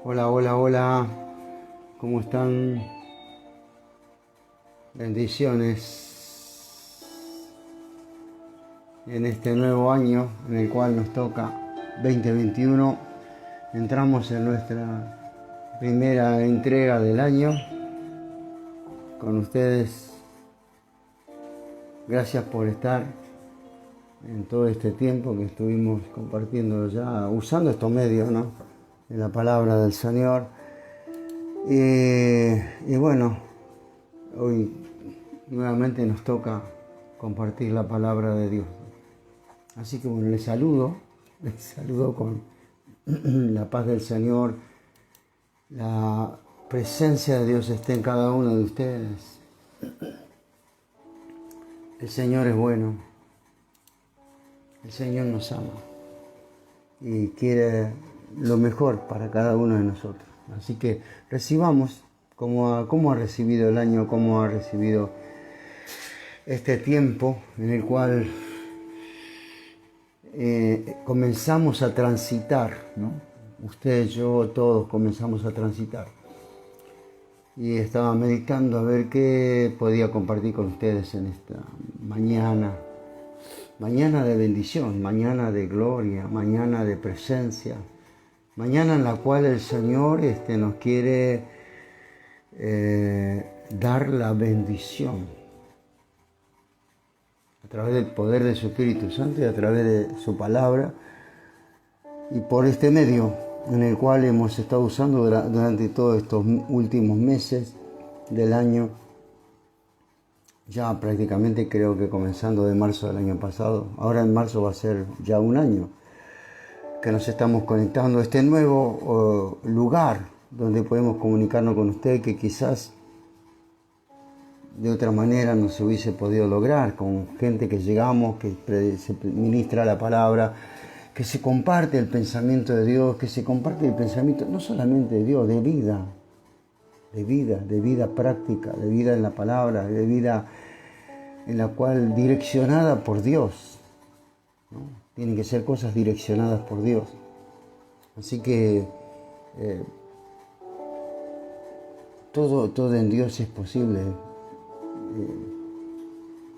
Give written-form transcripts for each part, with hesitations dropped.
Hola, hola, hola. ¿Cómo están? Bendiciones en este nuevo año en el cual nos toca 2021. Entramos en nuestra primera entrega del año con ustedes. Gracias por estar en todo este tiempo que estuvimos compartiendo ya, usando estos medios, ¿no? En la palabra del Señor. Y bueno, hoy nuevamente nos toca compartir la palabra de Dios. Así que bueno, les saludo con la paz del Señor, la presencia de Dios esté en cada uno de ustedes. El Señor es bueno, el Señor nos ama y quiere lo mejor para cada uno de nosotros. Así que recibamos cómo ha recibido el año, cómo ha recibido este tiempo en el cual comenzamos a transitar, ¿no? Usted, yo, todos comenzamos a transitar. Y estaba meditando a ver qué podía compartir con ustedes en esta mañana. Mañana de bendición, mañana de gloria, mañana de presencia. Mañana en la cual el Señor nos quiere dar la bendición a través del poder de su Espíritu Santo y a través de su palabra, y por este medio en el cual hemos estado usando durante todos estos últimos meses del año, ya prácticamente creo que comenzando de marzo del año pasado, ahora en marzo va a ser ya un año que nos estamos conectando a este nuevo lugar donde podemos comunicarnos con usted, que quizás de otra manera no se hubiese podido lograr, con gente que llegamos, que se ministra la palabra, que se comparte el pensamiento de Dios, que se comparte el pensamiento no solamente de Dios, de vida práctica, de vida en la palabra, de vida en la cual direccionada por Dios, ¿no? Tienen que ser cosas direccionadas por Dios. Así que todo en Dios es posible.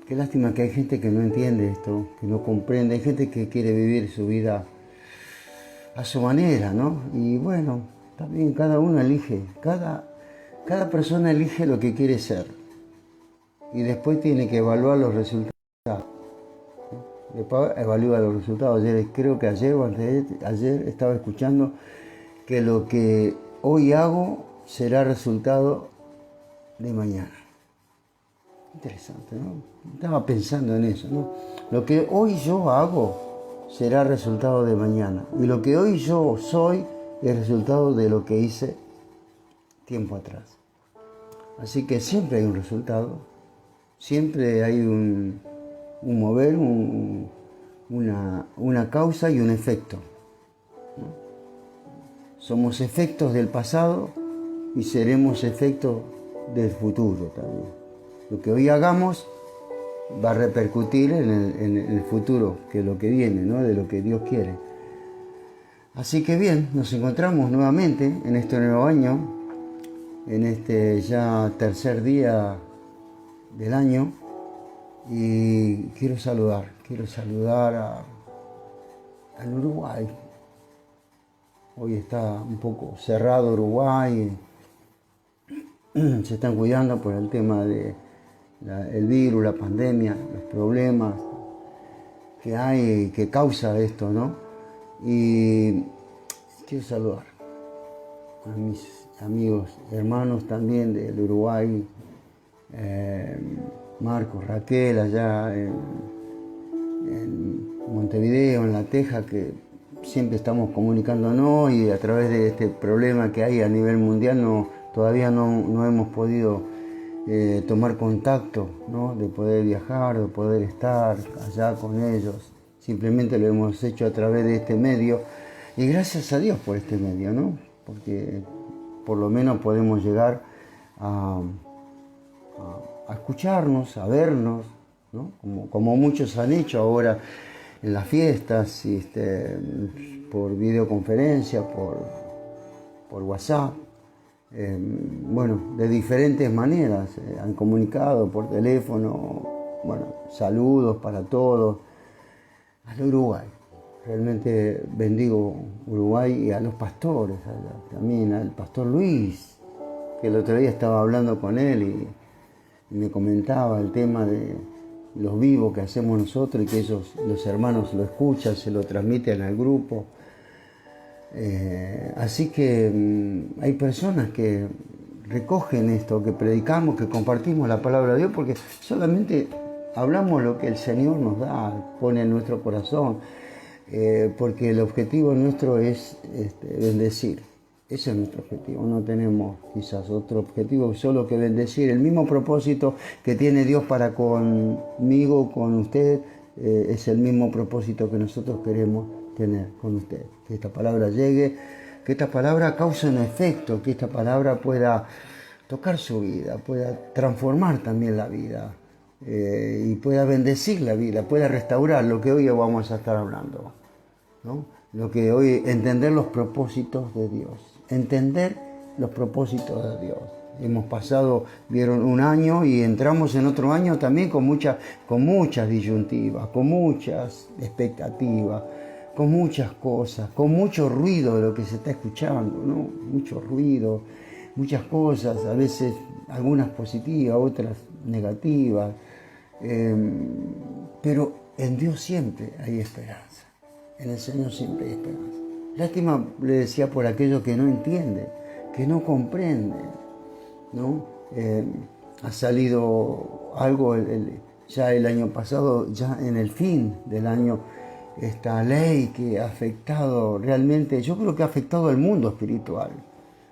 Qué lástima que hay gente que no entiende esto, que no comprende. Hay gente que quiere vivir su vida a su manera, ¿no? Y bueno, también cada uno elige, cada persona elige lo que quiere ser. Y después tiene que evaluar los resultados. Después evalúa los resultados. Creo que ayer o antes de ayer estaba escuchando que lo que hoy hago será resultado de mañana. Interesante, ¿no? Estaba pensando en eso, ¿no? Lo que hoy yo hago será resultado de mañana. Y lo que hoy yo soy es resultado de lo que hice tiempo atrás. Así que siempre hay un resultado, siempre hay un mover, una causa y un efecto, ¿no? Somos efectos del pasado y seremos efectos del futuro también. Lo que hoy hagamos va a repercutir en el futuro, que es lo que viene, ¿no? De lo que Dios quiere. Así que bien, nos encontramos nuevamente en este nuevo año, en este ya tercer día del año, y quiero saludar al Uruguay. Hoy está un poco cerrado Uruguay, se están cuidando por el tema de el virus, la pandemia, los problemas que hay, que causa esto, ¿no? Y quiero saludar a mis amigos, hermanos también del Uruguay, Marcos, Raquel, allá en Montevideo, en La Teja, que siempre estamos comunicándonos, y a través de este problema que hay a nivel mundial todavía no hemos podido tomar contacto, ¿no? De poder viajar, de poder estar allá con ellos. Simplemente lo hemos hecho a través de este medio, y gracias a Dios por este medio, ¿no? Porque por lo menos podemos llegar a escucharnos, a vernos, ¿no? Como muchos han hecho ahora en las fiestas, por videoconferencia, por WhatsApp, bueno, de diferentes maneras, han comunicado por teléfono, bueno, saludos para todos, al Uruguay. Realmente bendigo Uruguay y a los pastores, también al pastor Luis, que el otro día estaba hablando con él y me comentaba el tema de los vivos que hacemos nosotros y que ellos, los hermanos lo escuchan, se lo transmiten al grupo. Así que hay personas que recogen esto, que predicamos, que compartimos la palabra de Dios, porque solamente hablamos lo que el Señor nos da, pone en nuestro corazón, porque el objetivo nuestro es bendecir. Ese es nuestro objetivo, no tenemos quizás otro objetivo solo que bendecir. El mismo propósito que tiene Dios para conmigo, con usted, es el mismo propósito que nosotros queremos tener con usted. Que esta palabra llegue, que esta palabra cause un efecto, que esta palabra pueda tocar su vida, pueda transformar también la vida, y pueda bendecir la vida, pueda restaurar lo que hoy vamos a estar hablando, ¿no? Lo que hoy, entender los propósitos de Dios, entender los propósitos de Dios. Hemos pasado, vieron, un año y entramos en otro año también con muchas disyuntivas, con muchas expectativas, con muchas cosas, con mucho ruido de lo que se está escuchando, ¿no? Mucho ruido, muchas cosas, a veces algunas positivas, otras negativas, pero en Dios siempre hay esperanza, en el Señor siempre hay esperanza. Lástima, le decía, por aquellos que no entienden, que no comprenden, ¿no? Ha salido algo ya el año pasado, ya en el fin del año, esta ley que ha afectado realmente, yo creo que ha afectado al mundo espiritual,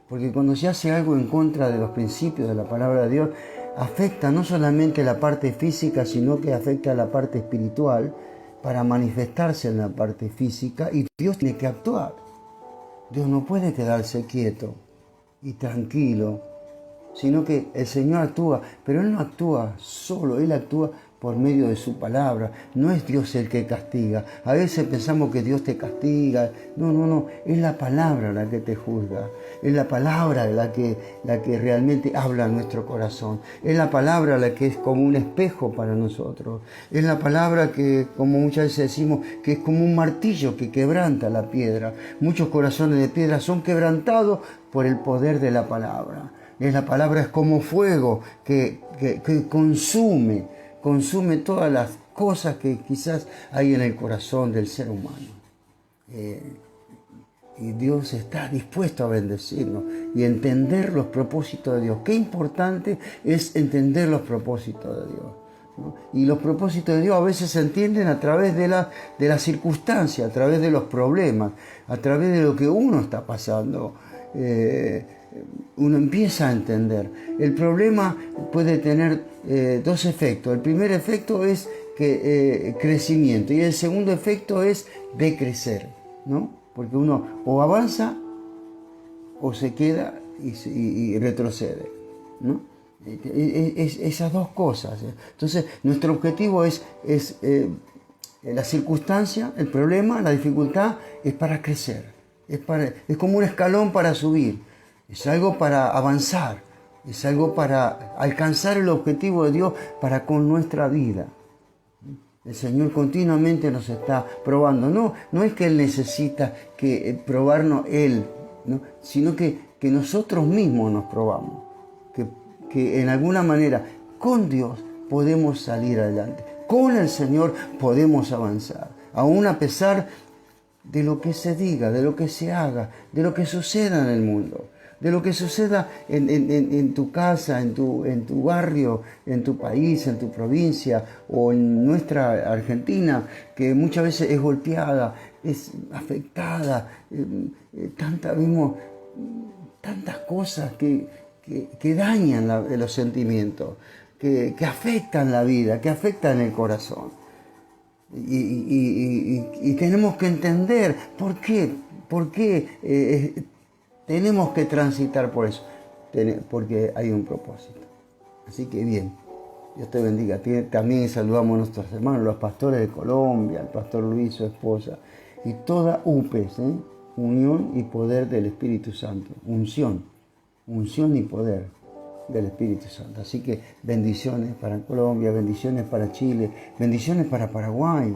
porque cuando se hace algo en contra de los principios de la palabra de Dios, afecta no solamente la parte física, sino que afecta a la parte espiritual para manifestarse en la parte física, y Dios tiene que actuar. Dios no puede quedarse quieto y tranquilo, sino que el Señor actúa, pero Él no actúa solo, Él actúa por medio de su palabra. No es Dios el que castiga. A veces pensamos que Dios te castiga. No, es la palabra la que te juzga. Es la palabra la que realmente habla a nuestro corazón. Es la palabra la que es como un espejo para nosotros. Es la palabra que, como muchas veces decimos, que es como un martillo que quebranta la piedra. Muchos corazones de piedra son quebrantados por el poder de la palabra. La palabra es como fuego que consume todas las cosas que quizás hay en el corazón del ser humano. Y Dios está dispuesto a bendecirnos y entender los propósitos de Dios. Qué importante es entender los propósitos de Dios, ¿no? Y los propósitos de Dios a veces se entienden a través de la circunstancia, a través de los problemas, a través de lo que uno está pasando. Uno empieza a entender. El problema puede tener dos efectos. El primer efecto es crecimiento, y el segundo efecto es decrecer, ¿no? Porque uno o avanza o se queda y retrocede, ¿no? Esas dos cosas. Entonces, nuestro objetivo es la circunstancia, el problema, la dificultad, es para crecer. Es como un escalón para subir, es algo para avanzar, es algo para alcanzar el objetivo de Dios para con nuestra vida. El Señor continuamente nos está probando. No es que Él necesita probarnos Él, ¿no? Sino que nosotros mismos nos probamos, que en alguna manera con Dios podemos salir adelante, con el Señor podemos avanzar, aún a pesar de lo que se diga, de lo que se haga, de lo que suceda en el mundo, de lo que suceda en tu casa, en tu barrio, en tu país, en tu provincia o en nuestra Argentina, que muchas veces es golpeada, es afectada. Vimos tantas cosas que dañan los sentimientos, que afectan la vida, que afectan el corazón. Y tenemos que entender por qué tenemos que transitar por eso, porque hay un propósito. Así que bien, Dios te bendiga. También saludamos a nuestros hermanos, los pastores de Colombia, el pastor Luis, su esposa, y toda UPES, unión y poder del Espíritu Santo. Unción y poder del Espíritu Santo. Así que bendiciones para Colombia, bendiciones para Chile, bendiciones para Paraguay,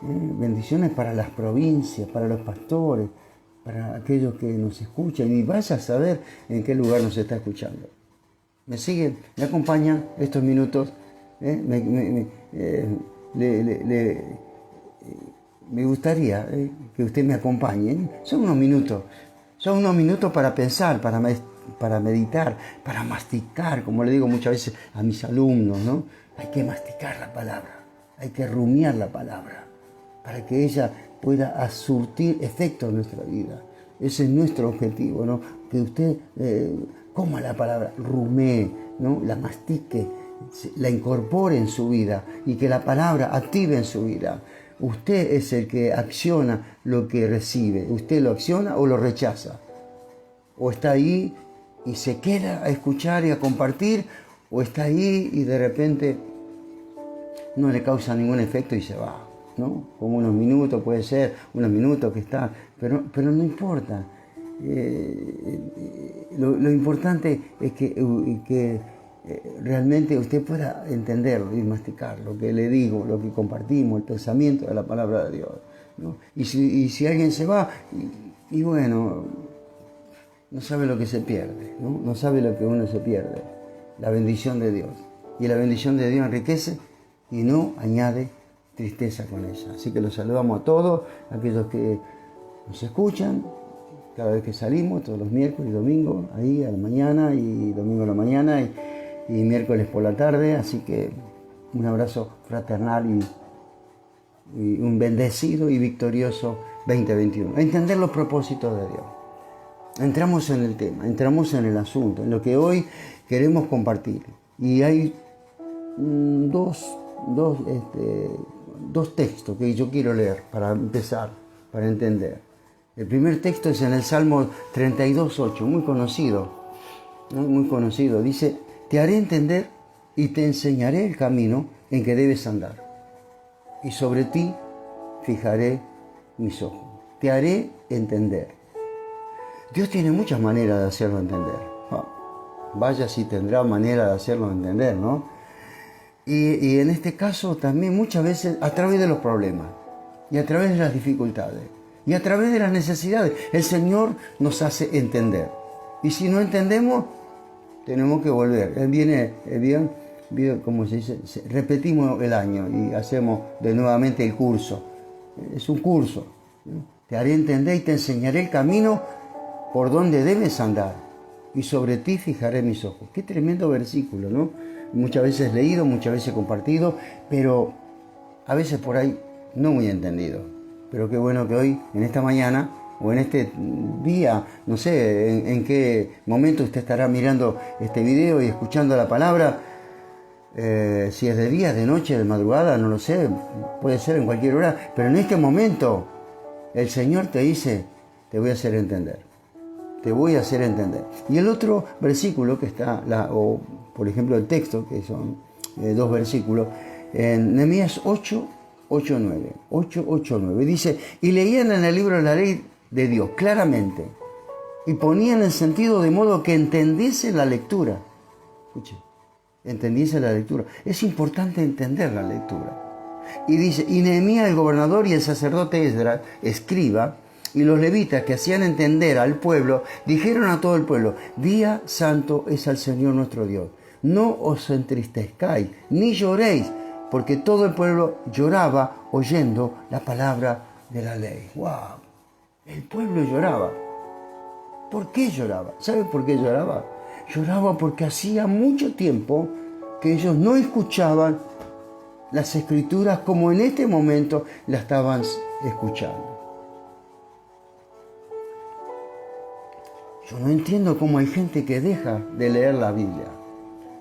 bendiciones para las provincias, para los pastores, para aquellos que nos escuchan, y vaya a saber en qué lugar nos está escuchando. ¿Me siguen? ¿Me acompañan estos minutos? Me gustaría que usted me acompañe. Son unos minutos para pensar, para meditar, para masticar, como le digo muchas veces a mis alumnos, ¿no? Hay que masticar la palabra, hay que rumiar la palabra, para que ella pueda surtir efecto en nuestra vida. Ese es nuestro objetivo, ¿no? Que usted coma la palabra, rumee, ¿no? La mastique, la incorpore en su vida y que la palabra active en su vida. Usted es el que acciona lo que recibe. Usted lo acciona o lo rechaza. O está ahí y se queda a escuchar y a compartir, o está ahí y de repente no le causa ningún efecto y se va, ¿no? Como unos minutos, puede ser, unos minutos que está, pero no importa. Lo importante es que realmente usted pueda entenderlo y masticar lo que le digo, lo que compartimos, el pensamiento de la palabra de Dios, ¿no? Y si alguien se va, y bueno, no sabe lo que se pierde, ¿no? No sabe lo que uno se pierde, la bendición de Dios. Y la bendición de Dios enriquece y no añade tristeza con ella. Así que los saludamos a todos, aquellos que nos escuchan cada vez que salimos, todos los miércoles y domingos, ahí a la mañana, y domingo a la mañana, y miércoles por la tarde. Así que un abrazo fraternal y un bendecido y victorioso 2021. A entender los propósitos de Dios. Entramos en el tema, entramos en el asunto, en lo que hoy queremos compartir. Y hay dos textos que yo quiero leer para empezar, para entender. El primer texto es en el Salmo 32:8, muy conocido, ¿no? Muy conocido. Dice: te haré entender y te enseñaré el camino en que debes andar, y sobre ti fijaré mis ojos. Te haré entender. Dios tiene muchas maneras de hacerlo entender. Vaya si tendrá manera de hacerlo entender, ¿no? Y en este caso también muchas veces a través de los problemas, y a través de las dificultades, y a través de las necesidades, el Señor nos hace entender. Y si no entendemos, tenemos que volver. Viene, como se dice, repetimos el año y hacemos de nuevamente el curso. Es un curso. Te haré entender y te enseñaré el camino por donde debes andar, y sobre ti fijaré mis ojos. Qué tremendo versículo, ¿no? Muchas veces leído, muchas veces compartido, pero a veces por ahí no muy entendido. Pero qué bueno que hoy, en esta mañana, o en este día, no sé en qué momento usted estará mirando este video y escuchando la palabra, si es de día, de noche, de madrugada, no lo sé, puede ser en cualquier hora, pero en este momento el Señor te dice: te voy a hacer entender. Te voy a hacer entender. Y el otro versículo que está, o por ejemplo el texto, que son dos versículos, en Nehemías 8:9, dice: y leían en el libro de la ley de Dios claramente, y ponían el sentido de modo que entendiese la lectura. Escuche, entendiese la lectura. Es importante entender la lectura. Y dice: y Nehemías el gobernador y el sacerdote Esdras, escriba, y los levitas que hacían entender al pueblo, dijeron a todo el pueblo: día santo es al Señor nuestro Dios. No os entristezcáis, ni lloréis, porque todo el pueblo lloraba oyendo la palabra de la ley. ¡Wow! El pueblo lloraba. ¿Por qué lloraba? ¿Sabe por qué lloraba? Lloraba porque hacía mucho tiempo que ellos no escuchaban las Escrituras como en este momento la estaban escuchando. Yo no entiendo cómo hay gente que deja de leer la Biblia.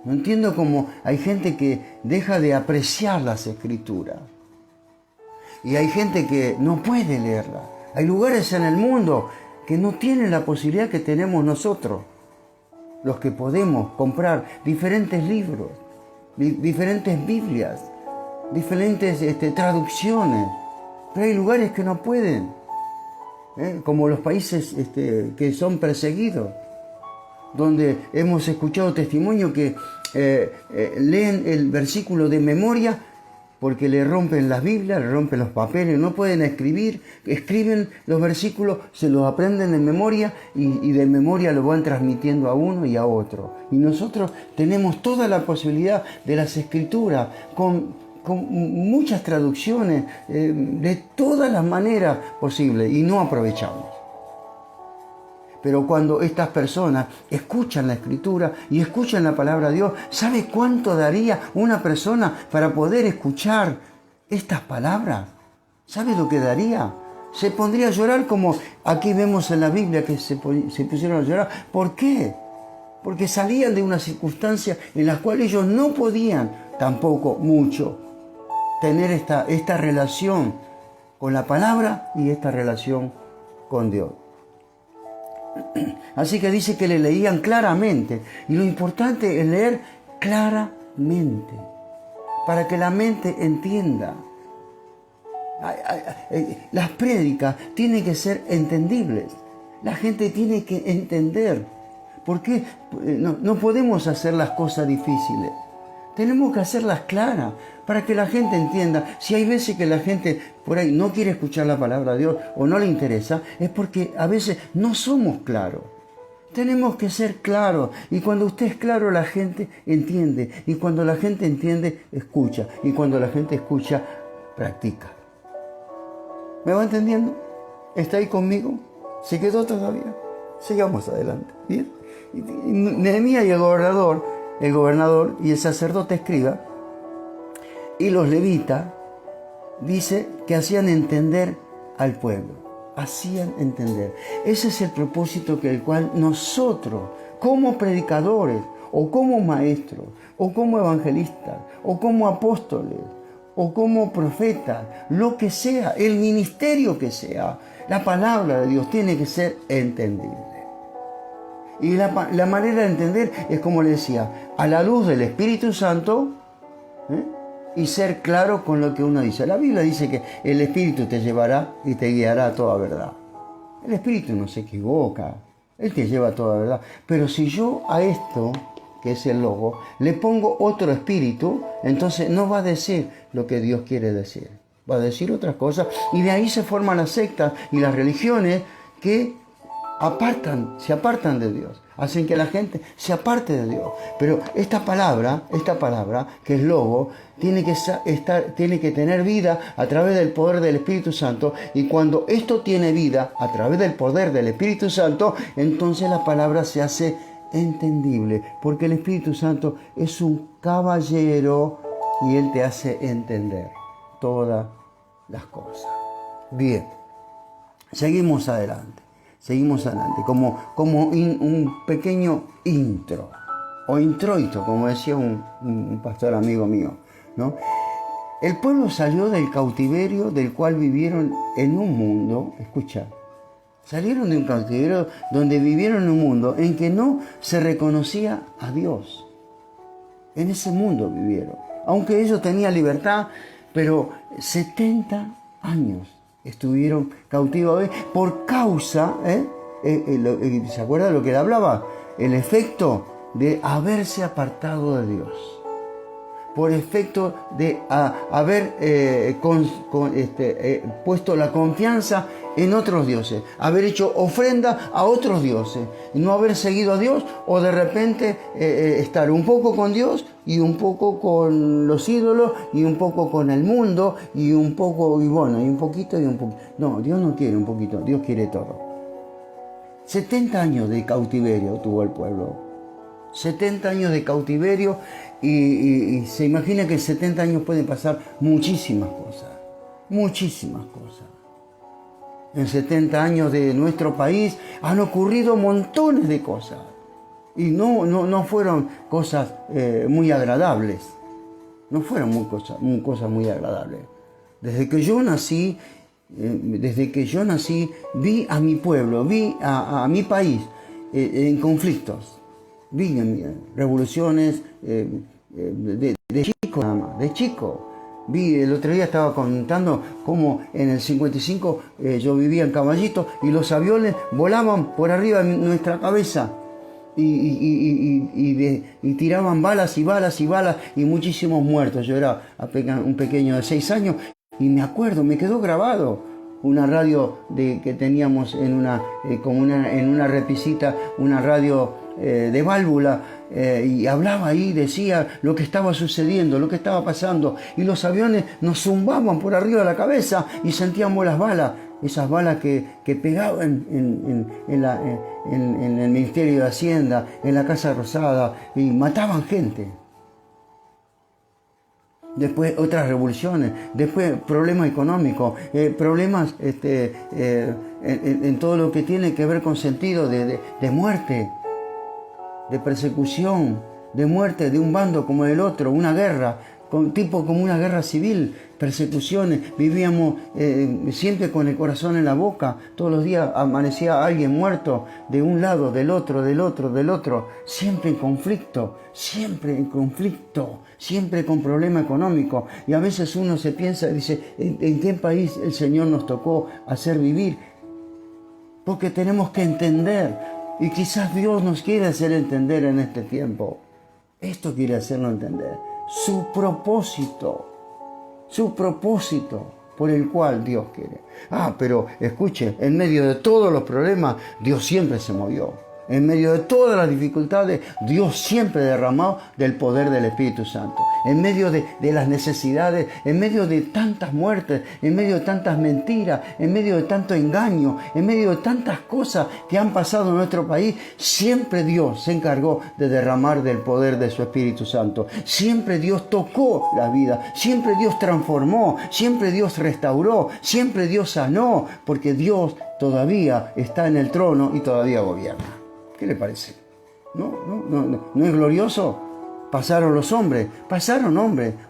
No entiendo cómo hay gente que deja de apreciar las Escrituras. Y hay gente que no puede leerla. Hay lugares en el mundo que no tienen la posibilidad que tenemos nosotros, los que podemos comprar diferentes libros, diferentes Biblias, diferentes traducciones. Pero hay lugares que no pueden. como los países que son perseguidos, donde hemos escuchado testimonio que leen el versículo de memoria porque le rompen las Biblias, le rompen los papeles, no pueden escribir, escriben los versículos, se los aprenden de memoria y de memoria lo van transmitiendo a uno y a otro. Y nosotros tenemos toda la posibilidad de las escrituras, con muchas traducciones, de todas las maneras posibles, y no aprovechamos. Pero cuando estas personas escuchan la Escritura y escuchan la palabra de Dios, ¿sabe cuánto daría una persona para poder escuchar estas palabras? ¿Sabe lo que daría? Se pondría a llorar, como aquí vemos en la Biblia que se pusieron a llorar. ¿Por qué? Porque salían de una circunstancia en la cual ellos no podían tampoco mucho tener esta relación con la palabra y esta relación con Dios. Así que dice que le leían claramente. Y lo importante es leer claramente, para que la mente entienda. Las prédicas tienen que ser entendibles. La gente tiene que entender. ¿Por qué? No podemos hacer las cosas difíciles. Tenemos que hacerlas claras para que la gente entienda. Si hay veces que la gente por ahí no quiere escuchar la palabra de Dios o no le interesa, es porque a veces no somos claros. Tenemos que ser claros. Y cuando usted es claro, la gente entiende. Y cuando la gente entiende, escucha. Y cuando la gente escucha, practica. ¿Me va entendiendo? ¿Está ahí conmigo? ¿Se quedó todavía? Sigamos adelante. ¿Bien? Nehemías y el gobernador y el sacerdote escriba y los levitas, dice que hacían entender al pueblo. Hacían entender. Ese es el propósito que el cual nosotros, como predicadores, o como maestros, o como evangelistas, o como apóstoles, o como profetas, lo que sea, el ministerio que sea, la palabra de Dios tiene que ser entendible. Y la manera de entender es, como le decía, a la luz del Espíritu Santo, y ser claro con lo que uno dice. La Biblia dice que el Espíritu te llevará y te guiará a toda verdad. El Espíritu no se equivoca, Él te lleva a toda verdad. Pero si yo a esto, que es el logo, le pongo otro espíritu, entonces no va a decir lo que Dios quiere decir. Va a decir otras cosas, y de ahí se forman las sectas y las religiones que se apartan de Dios, hacen que la gente se aparte de Dios. Pero esta palabra, que es logo, tiene que tener vida a través del poder del Espíritu Santo, y cuando esto tiene vida a través del poder del Espíritu Santo, entonces la palabra se hace entendible, porque el Espíritu Santo es un caballero y Él te hace entender todas las cosas. Bien, seguimos adelante, como un pequeño intro, o introito, como decía un pastor amigo mío, ¿no? El pueblo salió del cautiverio del cual vivieron en un mundo, escucha, salieron de un cautiverio donde vivieron en un mundo en que no se reconocía a Dios. En ese mundo vivieron, aunque ellos tenían libertad, pero 70 años estuvieron cautivos por causa, ¿se acuerda de lo que le hablaba? El efecto de haberse apartado de Dios, por efecto de haber puesto la confianza en otros dioses, haber hecho ofrenda a otros dioses, no haber seguido a Dios, o de repente estar un poco con Dios y un poco con los ídolos y un poco con el mundo y un poco, y bueno, y un poquito y un poquito. No, Dios no quiere un poquito, Dios quiere todo. 70 años de cautiverio tuvo el pueblo. 70 años de cautiverio, y se imagina que en 70 años pueden pasar muchísimas cosas. En 70 años de nuestro país han ocurrido montones de cosas, y no fueron cosas muy agradables. No fueron cosas muy agradables. Desde que yo nací, vi a mi pueblo, vi a mi país en conflictos. Vi revoluciones de chico nada más, de chico. El otro día estaba contando cómo en el 55 yo vivía en Caballito y los aviones volaban por arriba de nuestra cabeza y tiraban balas y balas y balas y muchísimos muertos. Yo era un pequeño de 6 años y me acuerdo, me quedó grabado una radio que teníamos en una repisita, una radio de válvula, y hablaba ahí, decía lo que estaba sucediendo, lo que estaba pasando, y los aviones nos zumbaban por arriba de la cabeza y sentíamos las balas, esas balas que pegaban en el Ministerio de Hacienda, en la Casa Rosada, y mataban gente. Después otras revoluciones, después problemas económicos, problemas en todo lo que tiene que ver con sentido de muerte, de persecución, de muerte de un bando como del otro, una guerra, como una guerra civil, persecuciones. Vivíamos siempre con el corazón en la boca, todos los días amanecía alguien muerto de un lado, del otro, siempre en conflicto, siempre con problema económico. Y a veces uno se piensa, dice, ¿en qué país el Señor nos tocó hacer vivir? Porque tenemos que entender. Y quizás Dios nos quiere hacer entender en este tiempo. Esto quiere hacernos entender. Su propósito por el cual Dios quiere. Pero escuche, en medio de todos los problemas, Dios siempre se movió. En medio de todas las dificultades, Dios siempre derramó del poder del Espíritu Santo. En medio de las necesidades, en medio de tantas muertes, en medio de tantas mentiras, en medio de tanto engaño, en medio de tantas cosas que han pasado en nuestro país, siempre Dios se encargó de derramar del poder de su Espíritu Santo. Siempre Dios tocó la vida, siempre Dios transformó, siempre Dios restauró, siempre Dios sanó, porque Dios todavía está en el trono y todavía gobierna. ¿Qué le parece? ¿No es glorioso? Pasaron hombres.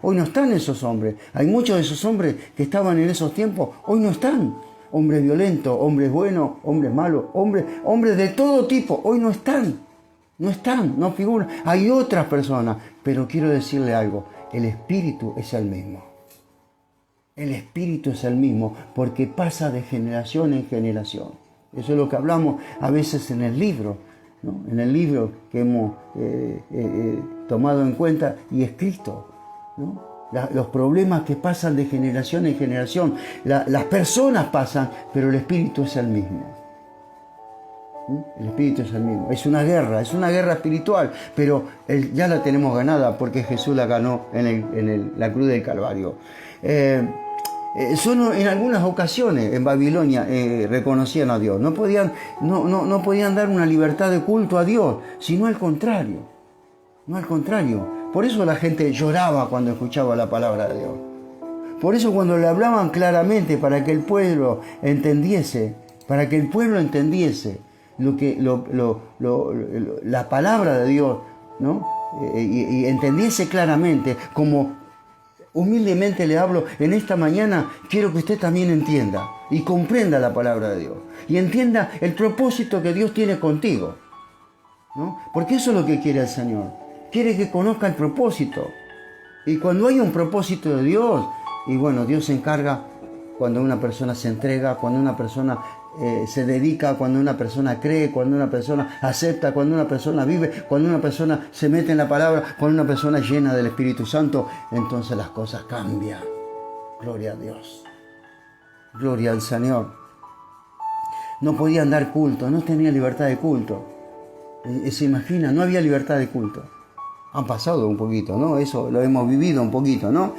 Hoy no están esos hombres. Hay muchos de esos hombres que estaban en esos tiempos. Hoy no están. Hombres violentos, hombres buenos, hombres malos, hombres de todo tipo. Hoy no están. No figuran. Hay otras personas. Pero quiero decirle algo. El Espíritu es el mismo. El Espíritu es el mismo porque pasa de generación en generación. Eso es lo que hablamos a veces en el libro. ¿No? En el libro que hemos tomado en cuenta y escrito, ¿no? Los problemas que pasan de generación en generación, las personas pasan, pero el Espíritu es el mismo. El Espíritu es el mismo. Es una guerra espiritual, pero ya la tenemos ganada porque Jesús la ganó en la cruz del Calvario. Solo en algunas ocasiones en Babilonia reconocían a Dios. No podían dar una libertad de culto a Dios, sino al contrario. Por eso la gente lloraba cuando escuchaba la palabra de Dios. Por eso cuando le hablaban claramente para que el pueblo entendiese, la palabra de Dios, ¿no? Y entendiese claramente, como humildemente le hablo en esta mañana, quiero que usted también entienda y comprenda la palabra de Dios y entienda el propósito que Dios tiene contigo, ¿no? Porque eso es lo que quiere el Señor. Quiere que conozca el propósito. Y cuando hay un propósito de Dios, y bueno, Dios se encarga cuando una persona se entrega, cuando una persona se dedica, cuando una persona cree, cuando una persona acepta, cuando una persona vive, cuando una persona se mete en la palabra, cuando una persona es llena del Espíritu Santo, entonces las cosas cambian. Gloria a Dios. Gloria al Señor. No podían dar culto, no tenían libertad de culto. Se imagina, no había libertad de culto. Han pasado un poquito, ¿no? Eso lo hemos vivido un poquito, ¿no?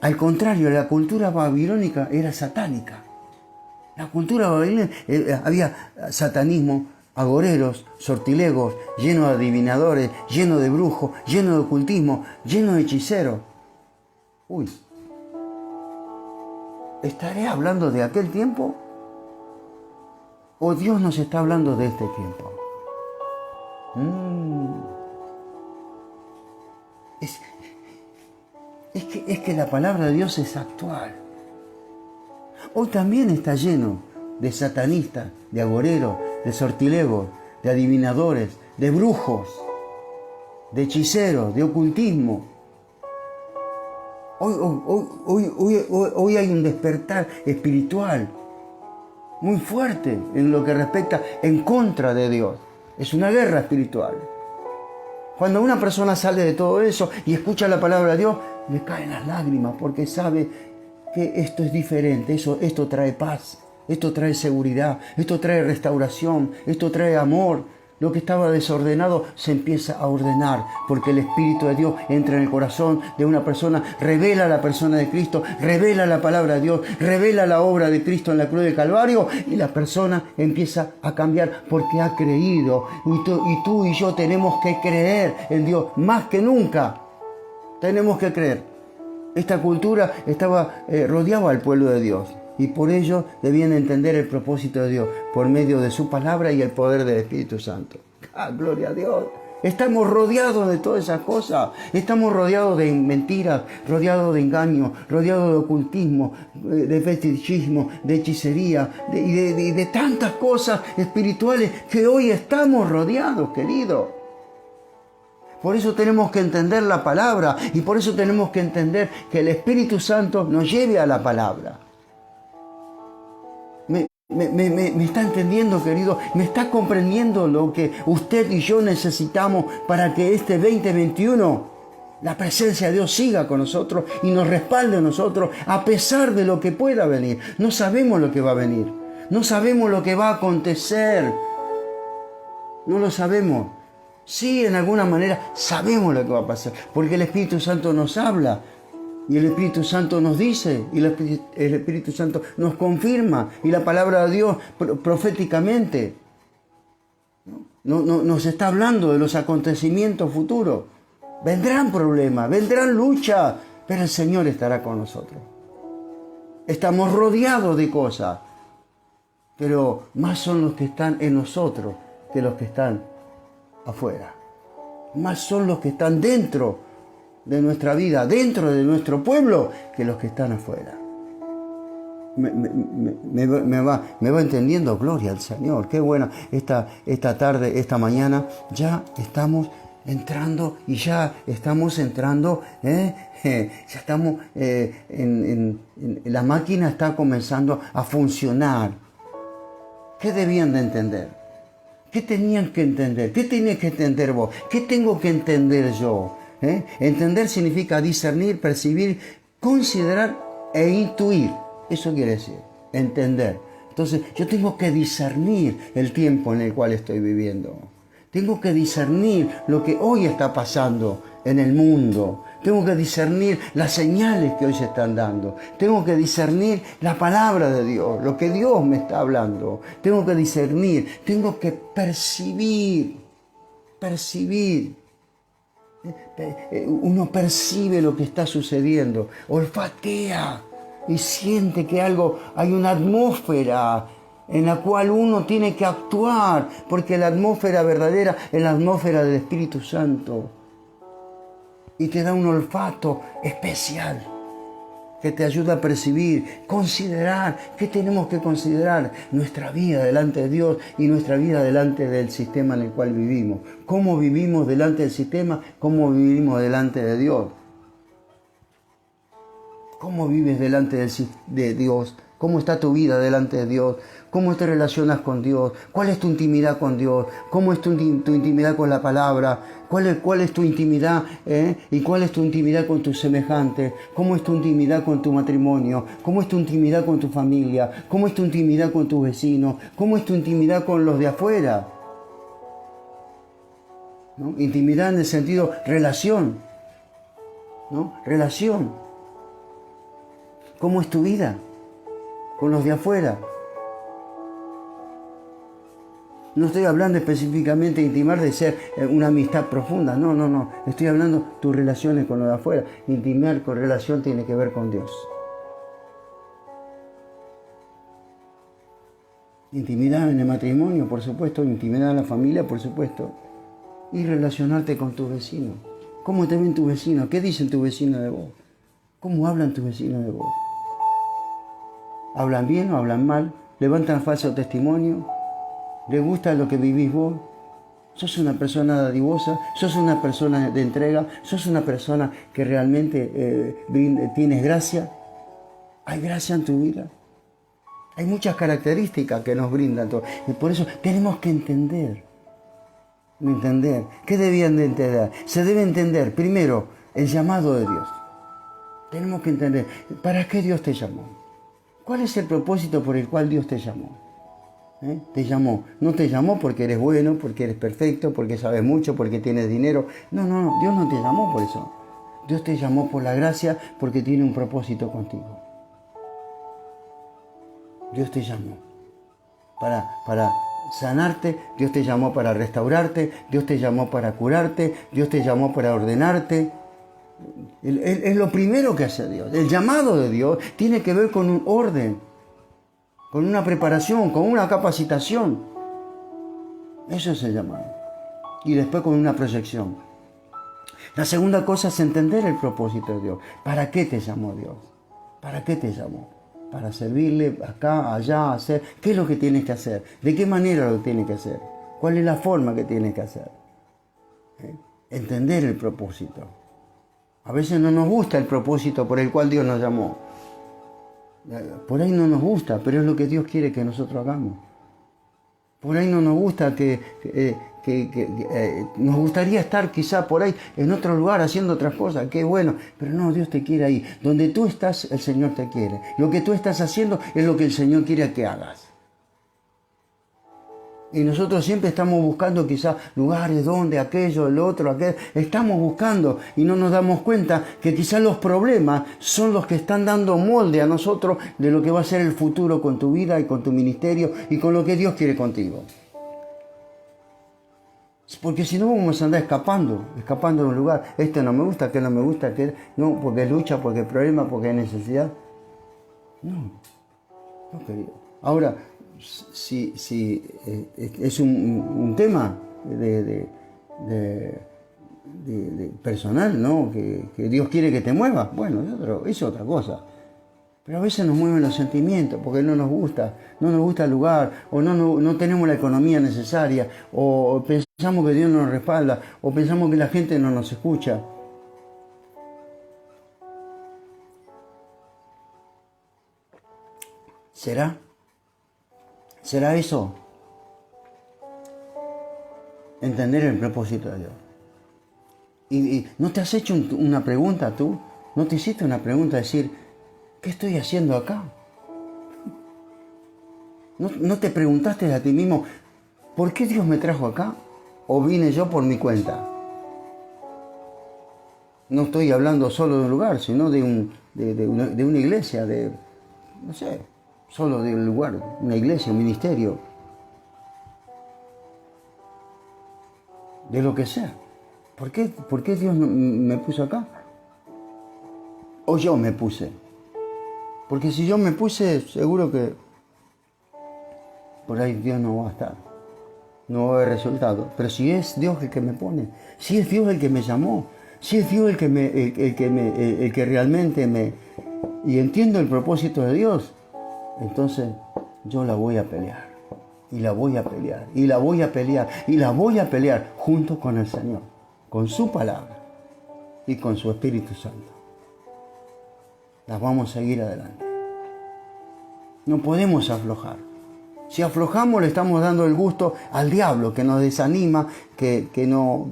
Al contrario, la cultura babilónica era satánica. La cultura babilónica, había satanismo, agoreros, sortilegos, lleno de adivinadores, lleno de brujos, lleno de ocultismo, lleno de hechiceros. ¿Estaré hablando de aquel tiempo? ¿O Dios nos está hablando de este tiempo? Es que la palabra de Dios es actual. Hoy también está lleno de satanistas, de agoreros, de sortilegos, de adivinadores, de brujos, de hechiceros, de ocultismo. Hoy hay un despertar espiritual muy fuerte en lo que respecta en contra de Dios. Es una guerra espiritual. Cuando una persona sale de todo eso y escucha la palabra de Dios, le caen las lágrimas porque sabe que esto es diferente, esto trae paz, esto trae seguridad, esto trae restauración, esto trae amor. Lo que estaba desordenado se empieza a ordenar porque el Espíritu de Dios entra en el corazón de una persona, revela la persona de Cristo, revela la palabra de Dios, revela la obra de Cristo en la cruz del Calvario y la persona empieza a cambiar porque ha creído. Y tú y yo tenemos que creer en Dios más que nunca. Tenemos que creer. Esta cultura rodeaba al pueblo de Dios. Y por ello debían entender el propósito de Dios por medio de su palabra y el poder del Espíritu Santo. ¡Ah, gloria a Dios! Estamos rodeados de todas esas cosas. Estamos rodeados de mentiras, rodeados de engaños, rodeados de ocultismo, de fetichismo, de hechicería y de tantas cosas espirituales que hoy estamos rodeados, queridos. Por eso tenemos que entender la palabra y por eso tenemos que entender que el Espíritu Santo nos lleve a la palabra. ¿Me está entendiendo, querido? ¿Me está comprendiendo lo que usted y yo necesitamos para que este 2021 la presencia de Dios siga con nosotros y nos respalde a nosotros a pesar de lo que pueda venir? No sabemos lo que va a venir. No sabemos lo que va a acontecer. No lo sabemos. Sí, en alguna manera sabemos lo que va a pasar porque el Espíritu Santo nos habla. Y el Espíritu Santo nos dice, y el Espíritu Santo nos confirma, y la palabra de Dios proféticamente nos está hablando de los acontecimientos futuros. Vendrán problemas, vendrán luchas, pero el Señor estará con nosotros. Estamos rodeados de cosas, pero más son los que están en nosotros que los que están afuera. Más son los que están dentro de nuestra vida, dentro de nuestro pueblo, que los que están afuera. Me va entendiendo, gloria al Señor. Qué bueno, esta tarde, esta mañana, ya estamos entrando ya estamos, la máquina está comenzando a funcionar. ¿Qué debían de entender? ¿Qué tenían que entender? ¿Qué tenés que entender vos? ¿Qué tengo que entender yo? Entender significa discernir, percibir, considerar e intuir. Eso quiere decir, entender. Entonces, yo tengo que discernir el tiempo en el cual estoy viviendo. Tengo que discernir lo que hoy está pasando en el mundo. Tengo que discernir las señales que hoy se están dando. Tengo que discernir la palabra de Dios, lo que Dios me está hablando. Tengo que discernir, tengo que percibir. Uno percibe lo que está sucediendo, olfatea y siente que hay una atmósfera en la cual uno tiene que actuar, porque la atmósfera verdadera es la atmósfera del Espíritu Santo y te da un olfato especial que te ayuda a percibir, considerar. ¿Qué tenemos que considerar? Nuestra vida delante de Dios y nuestra vida delante del sistema en el cual vivimos. ¿Cómo vivimos delante del sistema? ¿Cómo vivimos delante de Dios? ¿Cómo vives delante de Dios? ¿Cómo está tu vida delante de Dios? ¿Cómo te relacionas con Dios? ¿Cuál es tu intimidad con Dios? ¿Cómo es tu intimidad con la palabra? ¿Cuál es tu intimidad? ¿Y cuál es tu intimidad con tus semejantes? ¿Cómo es tu intimidad con tu matrimonio? ¿Cómo es tu intimidad con tu familia? ¿Cómo es tu intimidad con tus vecinos? ¿Cómo es tu intimidad con los de afuera? ¿No? Intimidad en el sentido relación. ¿No? Relación. ¿Cómo es tu vida con los de afuera? No estoy hablando específicamente de intimar, de ser una amistad profunda. No. Estoy hablando de tus relaciones con los de afuera. Intimar con relación tiene que ver con Dios. Intimidad en el matrimonio, por supuesto. Intimidad en la familia, por supuesto. Y relacionarte con tus vecinos. ¿Cómo te ven tus vecinos? ¿Qué dicen tus vecinos de vos? ¿Cómo hablan tus vecinos de vos? ¿Hablan bien o hablan mal? ¿Levantan falso testimonio? ¿Les gusta lo que vivís vos? sos una persona dadivosa, sos una persona de entrega, sos una persona que realmente tienes gracia. ¿Hay gracia en tu vida? Hay muchas características que nos brindan todo. Y por eso tenemos que entender. ¿Qué debían de entender? Se debe entender, primero, el llamado de Dios. Tenemos que entender, ¿para qué Dios te llamó? ¿Cuál es el propósito por el cual Dios te llamó? Te llamó. No te llamó porque eres bueno, porque eres perfecto, porque sabes mucho, porque tienes dinero. No, Dios no te llamó por eso. Dios te llamó por la gracia, porque tiene un propósito contigo. Dios te llamó para sanarte, Dios te llamó para restaurarte, Dios te llamó para curarte, Dios te llamó para ordenarte. Es lo primero que hace Dios. El llamado de Dios tiene que ver con un orden, con una preparación, con una capacitación. Eso es el llamado. Y después con una proyección. La segunda cosa es entender el propósito de Dios. ¿Para qué te llamó Dios? ¿Para qué te llamó? Para servirle acá, allá, hacer. ¿Qué es lo que tienes que hacer? ¿De qué manera lo tienes que hacer? ¿Cuál es la forma que tienes que hacer? Entender el propósito. A veces no nos gusta el propósito por el cual Dios nos llamó. Por ahí no nos gusta, pero es lo que Dios quiere que nosotros hagamos. Por ahí no nos gusta nos gustaría estar quizá por ahí en otro lugar haciendo otras cosas, qué bueno, pero no, Dios te quiere ahí. Donde tú estás, el Señor te quiere. Lo que tú estás haciendo es lo que el Señor quiere que hagas. Y nosotros siempre estamos buscando quizás lugares donde aquello, el otro, aquel. Estamos buscando y no nos damos cuenta que quizás los problemas son los que están dando molde a nosotros de lo que va a ser el futuro con tu vida y con tu ministerio y con lo que Dios quiere contigo. Porque si no vamos a andar escapando de un lugar. Este no me gusta, aquel no me gusta, aquel no, porque lucha, porque hay problema, porque hay necesidad. No, querido. Ahora, si es un tema de personal, ¿no? Que Dios quiere que te muevas, bueno, es otra cosa. Pero a veces nos mueven los sentimientos porque no nos gusta el lugar, o no tenemos la economía necesaria, o pensamos que Dios no nos respalda, o pensamos que la gente no nos escucha. ¿Será eso? Entender el propósito de Dios. ¿Y no te has hecho una pregunta tú? ¿No te hiciste una pregunta decir, ¿qué estoy haciendo acá? ¿No te preguntaste a ti mismo, ¿por qué Dios me trajo acá? ¿O vine yo por mi cuenta? No estoy hablando solo de un lugar, sino de una iglesia, no sé, solo de un lugar, una iglesia, un ministerio, de lo que sea. ¿Por qué Dios me puso acá? ¿O yo me puse? Porque si yo me puse, seguro que por ahí Dios no va a estar. No va a haber resultado. Pero si es Dios el que me pone, si es Dios el que me llamó, si es Dios el que realmente y entiendo el propósito de Dios, entonces yo la voy a pelear. Y la voy a pelear. Y la voy a pelear. Y la voy a pelear junto con el Señor. Con su palabra. Y con su Espíritu Santo. Las vamos a seguir adelante. No podemos aflojar. Si aflojamos le estamos dando el gusto al diablo, que nos desanima, que no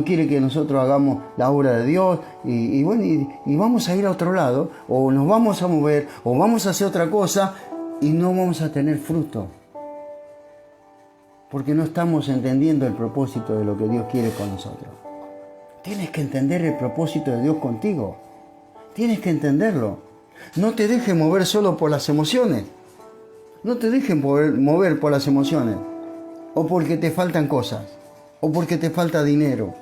quiere que nosotros hagamos la obra de Dios, y vamos a ir a otro lado, o nos vamos a mover, o vamos a hacer otra cosa, y no vamos a tener fruto. Porque no estamos entendiendo el propósito de lo que Dios quiere con nosotros. Tienes que entender el propósito de Dios contigo. Tienes que entenderlo. No te dejes mover solo por las emociones. No te dejes mover por las emociones. O porque te faltan cosas. O porque te falta dinero.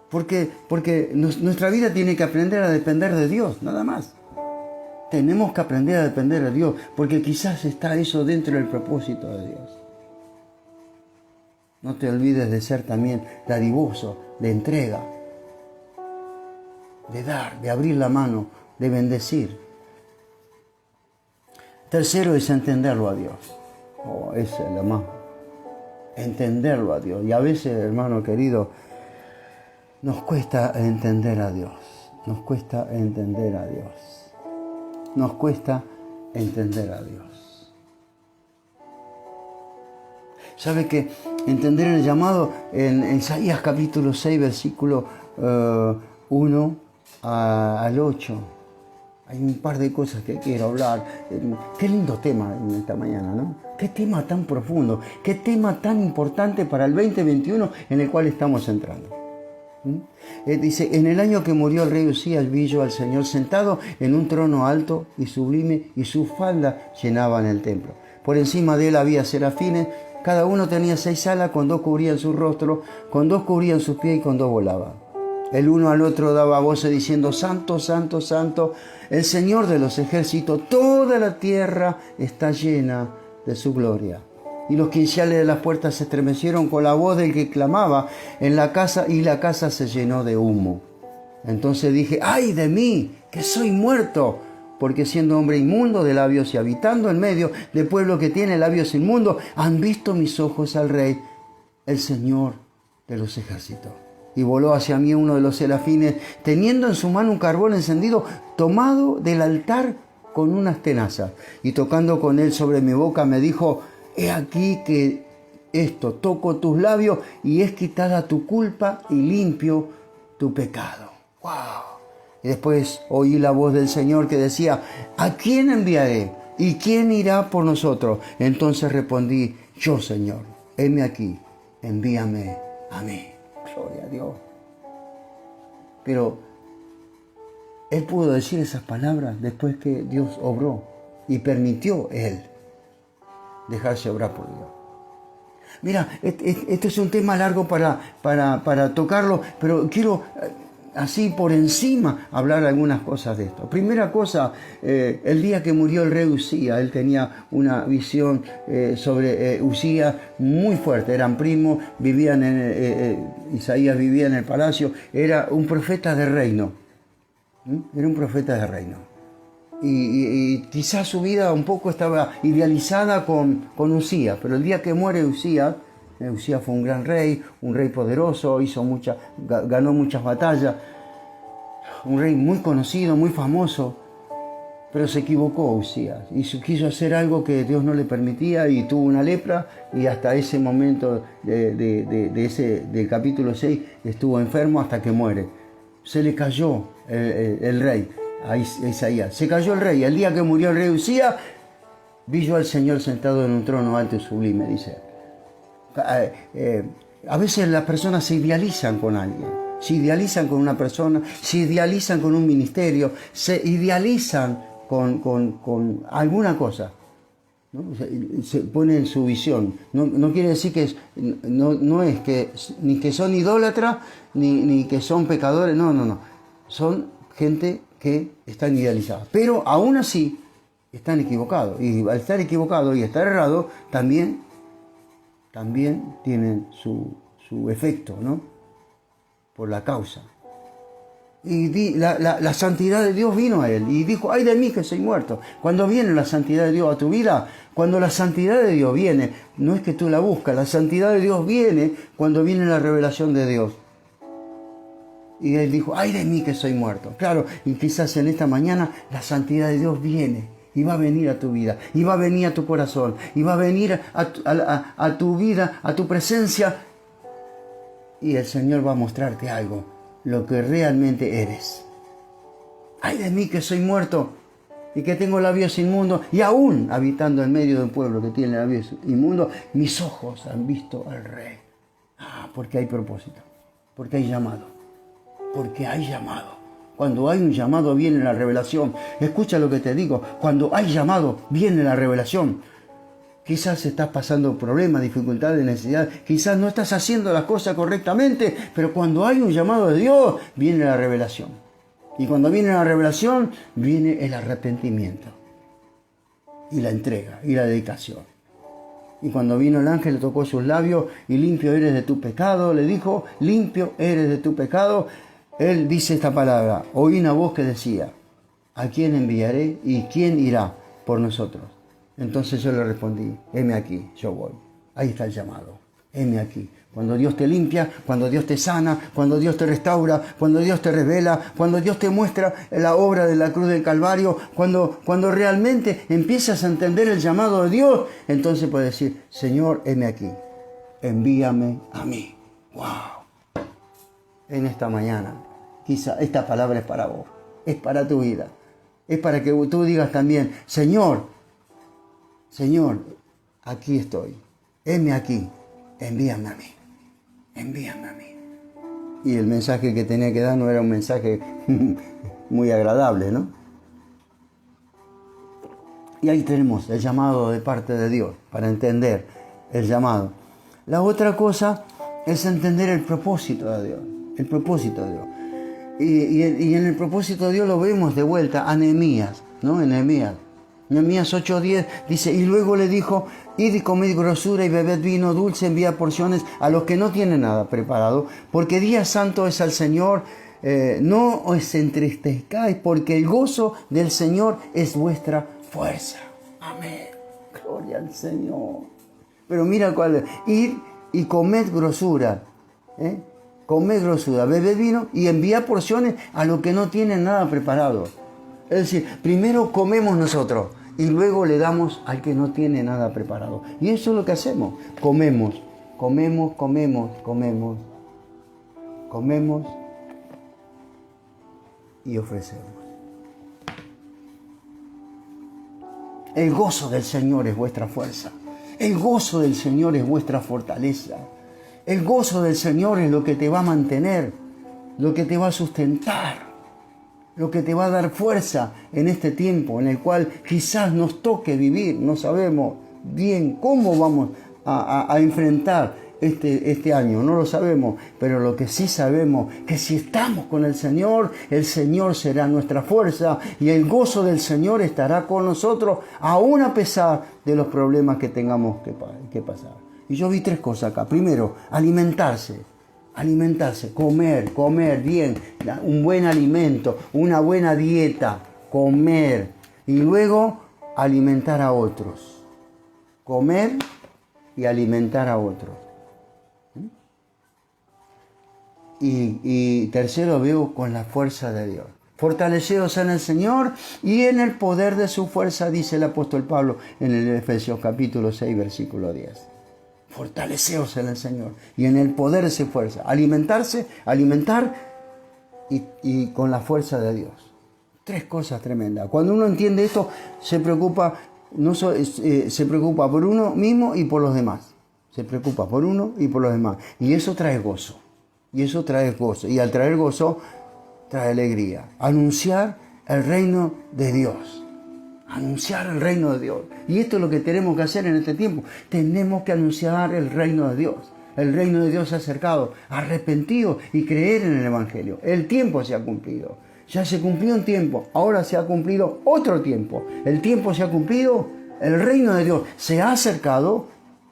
Porque nuestra vida tiene que aprender a depender de Dios, nada más. Tenemos que aprender a depender de Dios. Porque quizás está eso dentro del propósito de Dios. No te olvides de ser también dadivoso, de entrega, de dar, de abrir la mano, de bendecir. Tercero es entenderlo a Dios. Esa es entenderlo a Dios. Y a veces, hermano querido, nos cuesta entender a Dios. Nos cuesta entender a Dios. Nos cuesta entender a Dios. ¿Sabe que entender el llamado en Isaías capítulo 6, versículo 1 al 8? Hay un par de cosas que quiero hablar. Qué lindo tema en esta mañana, ¿no? Qué tema tan profundo, qué tema tan importante para el 2021 en el cual estamos entrando. Dice, en el año que murió el rey Usías vi yo al Señor sentado en un trono alto y sublime, y sus faldas llenaban el templo. Por encima de él había serafines, cada uno tenía 6 alas, con 2 cubrían su rostro, con 2 cubrían sus pies y con 2 volaban. El uno al otro daba voces diciendo, Santo, Santo, Santo, el Señor de los ejércitos, toda la tierra está llena de su gloria. Y los quinceales de las puertas se estremecieron con la voz del que clamaba en la casa, y la casa se llenó de humo. Entonces dije, ¡ay de mí, que soy muerto! Porque siendo hombre inmundo de labios y habitando en medio de pueblo que tiene labios inmundos, han visto mis ojos al Rey, el Señor de los ejércitos. Y voló hacia mí uno de los serafines, teniendo en su mano un carbón encendido, tomado del altar con unas tenazas. Y tocando con él sobre mi boca, me dijo, he aquí que esto, toco tus labios y es quitada tu culpa y limpio tu pecado. ¡Wow! Y después oí la voz del Señor que decía, ¿a quién enviaré? ¿Y quién irá por nosotros? Entonces respondí, yo, Señor, heme aquí, envíame a mí. Gloria a Dios. Pero él pudo decir esas palabras después que Dios obró y permitió él dejarse obrar por Dios. Mira, este es un tema largo para tocarlo, pero quiero así por encima hablar algunas cosas de esto. Primera cosa, el día que murió el rey Usías, él tenía una visión sobre Usías muy fuerte. Eran primos, vivían Isaías vivía en el palacio, era un profeta de reino. Era un profeta de reino. Y quizás su vida un poco estaba idealizada con Usías, pero el día que muere Usías fue un gran rey, un rey poderoso, ganó muchas batallas, un rey muy conocido, muy famoso, pero se equivocó Usías y quiso hacer algo que Dios no le permitía y tuvo una lepra, y hasta ese momento del capítulo 6 estuvo enfermo hasta que muere. Se le cayó el rey a Isaías. Se cayó el rey. El día que murió el rey Usías, vi yo al Señor sentado en un trono alto y sublime, dice. A veces las personas se idealizan con alguien, se idealizan con una persona, se idealizan con un ministerio, se idealizan con alguna cosa, ¿no? Se pone en su visión. No quiere decir que no es que ni que son idólatras ni que son pecadores, no. Son gente que están idealizadas, pero aún así están equivocados, y al estar equivocados y estar errados también tienen su efecto, ¿no? Por la causa. Y la santidad de Dios vino a él y dijo, ay de mí que soy muerto. Cuando viene la santidad de Dios a tu vida, cuando la santidad de Dios viene, no es que tú la buscas, la santidad de Dios viene cuando viene la revelación de Dios. Y él dijo, ay de mí que soy muerto. Claro, y quizás en esta mañana la santidad de Dios viene y va a venir a tu vida, y va a venir a tu corazón, y va a venir a tu vida, a tu presencia, y el Señor va a mostrarte algo, lo que realmente eres. Ay de mí que soy muerto y que tengo labios inmundos, y aún habitando en medio de un pueblo que tiene labios inmundos, mis ojos han visto al Rey. Porque hay propósito, porque hay llamado, porque hay llamado. Cuando hay un llamado viene la revelación. Escucha lo que te digo, cuando hay llamado viene la revelación. Quizás estás pasando problemas, dificultades, necesidades, quizás no estás haciendo las cosas correctamente, pero cuando hay un llamado de Dios viene la revelación. Y cuando viene la revelación viene el arrepentimiento y la entrega y la dedicación. Y cuando vino el ángel le tocó sus labios y limpio eres de tu pecado, le dijo, limpio eres de tu pecado. Él dice esta palabra, oí una voz que decía, ¿a quién enviaré y quién irá por nosotros? Entonces yo le respondí, heme aquí, yo voy. Ahí está el llamado. heme aquí. Cuando Dios te limpia, cuando Dios te sana, cuando Dios te restaura, cuando Dios te revela, cuando Dios te muestra la obra de la cruz del Calvario, cuando realmente empiezas a entender el llamado de Dios, entonces puedes decir, Señor, heme aquí, envíame a mí. ¡Wow! En esta mañana, quizá esta palabra es para vos, es para tu vida, es para que tú digas también, Señor, aquí estoy, heme aquí, envíame a mí. Envíame a mí. Y el mensaje que tenía que dar no era un mensaje muy agradable, ¿no? Y ahí tenemos el llamado de parte de Dios, para entender el llamado. La otra cosa es entender el propósito de Dios. El propósito de Dios. Y en el propósito de Dios lo vemos de vuelta a Nehemías, ¿no? En Nehemías 8:10 dice, y luego le dijo, id y comed grosura y bebed vino dulce, envía porciones a los que no tienen nada preparado, porque día santo es al Señor, no os entristezcáis, porque el gozo del Señor es vuestra fuerza. Amén. Gloria al Señor. Pero mira cuál es, id y comed grosura, comed grosura, bebed vino y envía porciones a los que no tienen nada preparado. Es decir, primero comemos nosotros y luego le damos al que no tiene nada preparado. Y eso es lo que hacemos. Comemos y ofrecemos. El gozo del Señor es vuestra fuerza. El gozo del Señor es vuestra fortaleza. El gozo del Señor es lo que te va a mantener, lo que te va a sustentar, lo que te va a dar fuerza en este tiempo en el cual quizás nos toque vivir. No sabemos bien cómo vamos a enfrentar este año, no lo sabemos, pero lo que sí sabemos que si estamos con el Señor será nuestra fuerza y el gozo del Señor estará con nosotros, aún a pesar de los problemas que tengamos que pasar. Y yo vi 3 cosas acá. Primero, alimentarse, comer bien, un buen alimento, una buena dieta, comer. Y luego, alimentar a otros. Comer y alimentar a otros. Y tercero, veo con la fuerza de Dios. Fortaleceos en el Señor y en el poder de su fuerza, dice el apóstol Pablo en el Efesios capítulo 6, versículo 10. Fortaleceos en el Señor y en el poder de su fuerza. Alimentar y con la fuerza de Dios. 3 cosas tremendas. Cuando uno entiende esto, se preocupa por uno mismo y por los demás. Se preocupa por uno y por los demás. Y eso trae gozo. Y al traer gozo, trae alegría. Anunciar el reino de Dios. Anunciar el reino de Dios. Y esto es lo que tenemos que hacer en este tiempo. Tenemos que anunciar el reino de Dios. El reino de Dios se ha acercado. Arrepentido y creer en el Evangelio. El tiempo se ha cumplido. Ya se cumplió un tiempo. Ahora se ha cumplido otro tiempo. El tiempo se ha cumplido. El reino de Dios se ha acercado.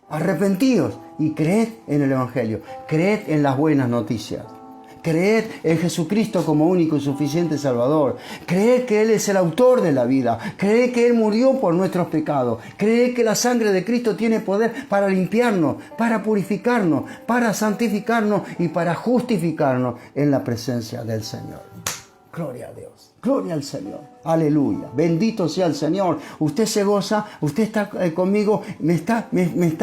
Arrepentidos y creed en el Evangelio. Creed en las buenas noticias. Creed en Jesucristo como único y suficiente Salvador. Creed que Él es el autor de la vida. Creed que Él murió por nuestros pecados. Creed que la sangre de Cristo tiene poder para limpiarnos, para purificarnos, para santificarnos y para justificarnos en la presencia del Señor. Gloria a Dios. Gloria al Señor. Aleluya. Bendito sea el Señor. Usted se goza, usted está conmigo, me está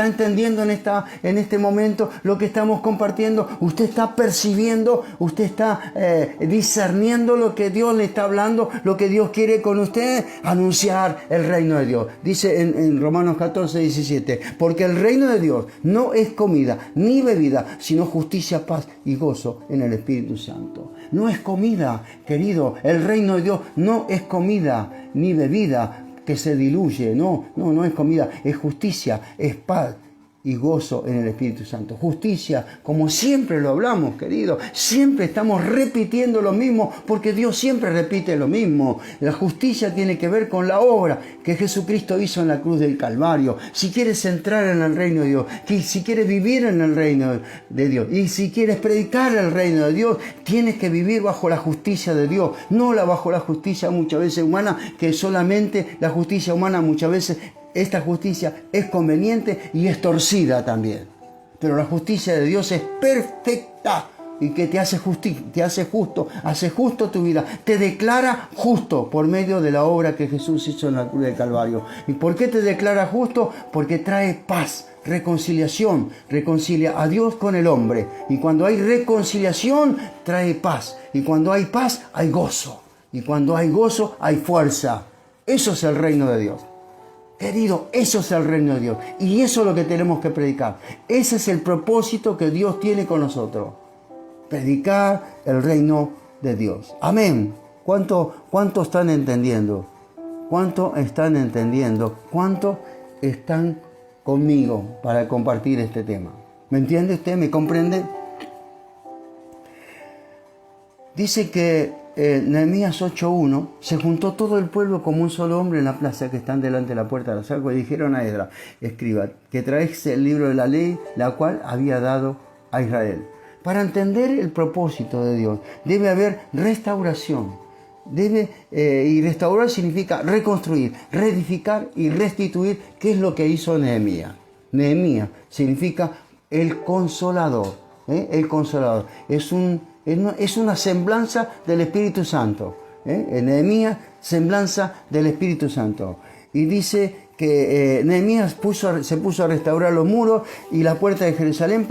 entendiendo en este momento lo que estamos compartiendo. Usted está percibiendo, usted está discerniendo lo que Dios le está hablando, lo que Dios quiere con usted, anunciar el reino de Dios. Dice en Romanos 14, 17, porque el reino de Dios no es comida ni bebida, sino justicia, paz y gozo en el Espíritu Santo. No es comida, querido. El reino de Dios no es comida ni bebida que se diluye. No es comida. Es justicia, es paz y gozo en el Espíritu Santo. Justicia, como siempre lo hablamos, querido. Siempre estamos repitiendo lo mismo porque Dios siempre repite lo mismo. La justicia tiene que ver con la obra que Jesucristo hizo en la cruz del Calvario. Si quieres entrar en el reino de Dios, si quieres vivir en el reino de Dios y si quieres predicar el reino de Dios, tienes que vivir bajo la justicia de Dios, no bajo la justicia muchas veces humana, que solamente la justicia humana muchas veces, esta justicia es conveniente y es torcida también. Pero la justicia de Dios es perfecta y que te hace justo, hace justo tu vida, te declara justo por medio de la obra que Jesús hizo en la cruz del Calvario. ¿Y por qué te declara justo? Porque trae paz, reconciliación, reconcilia a Dios con el hombre. Y cuando hay reconciliación, trae paz. Y cuando hay paz, hay gozo. Y cuando hay gozo, hay fuerza. Eso es el reino de Dios. Querido, eso es el reino de Dios. Y eso es lo que tenemos que predicar. Ese es el propósito que Dios tiene con nosotros. Predicar el reino de Dios. Amén. ¿Cuánto están entendiendo? ¿Cuánto están entendiendo? ¿Cuánto están conmigo para compartir este tema? ¿Me entiende usted? ¿Me comprende? Dice que Nehemías 8:1, se juntó todo el pueblo como un solo hombre en la plaza que están delante de la puerta de las aguas y dijeron a Esdras, escriba, que trajese el libro de la ley, la cual había dado a Israel. Para entender el propósito de Dios, debe haber restauración. Y restaurar significa reconstruir, reedificar y restituir, que es lo que hizo Nehemías. Nehemías significa el consolador. El consolador. Es una semblanza del Espíritu Santo. Nehemías, semblanza del Espíritu Santo. Y dice que Nehemías se puso a restaurar los muros y la puerta de Jerusalén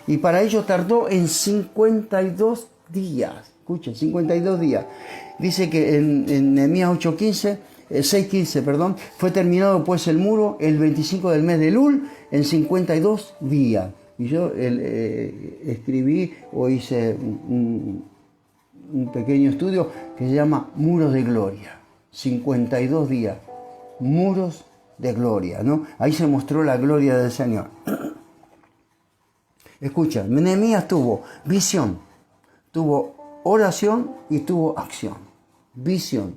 y para ello tardó en 52 días. Escuchen, 52 días. Dice que en Nehemías 6:15, fue terminado pues el muro el 25 del mes de Elul en 52 días. Y yo escribí o hice un pequeño estudio que se llama Muros de Gloria. 52 días. Muros de gloria, ¿no? Ahí se mostró la gloria del Señor. Escucha, Nehemías tuvo visión, tuvo oración y tuvo acción. Visión,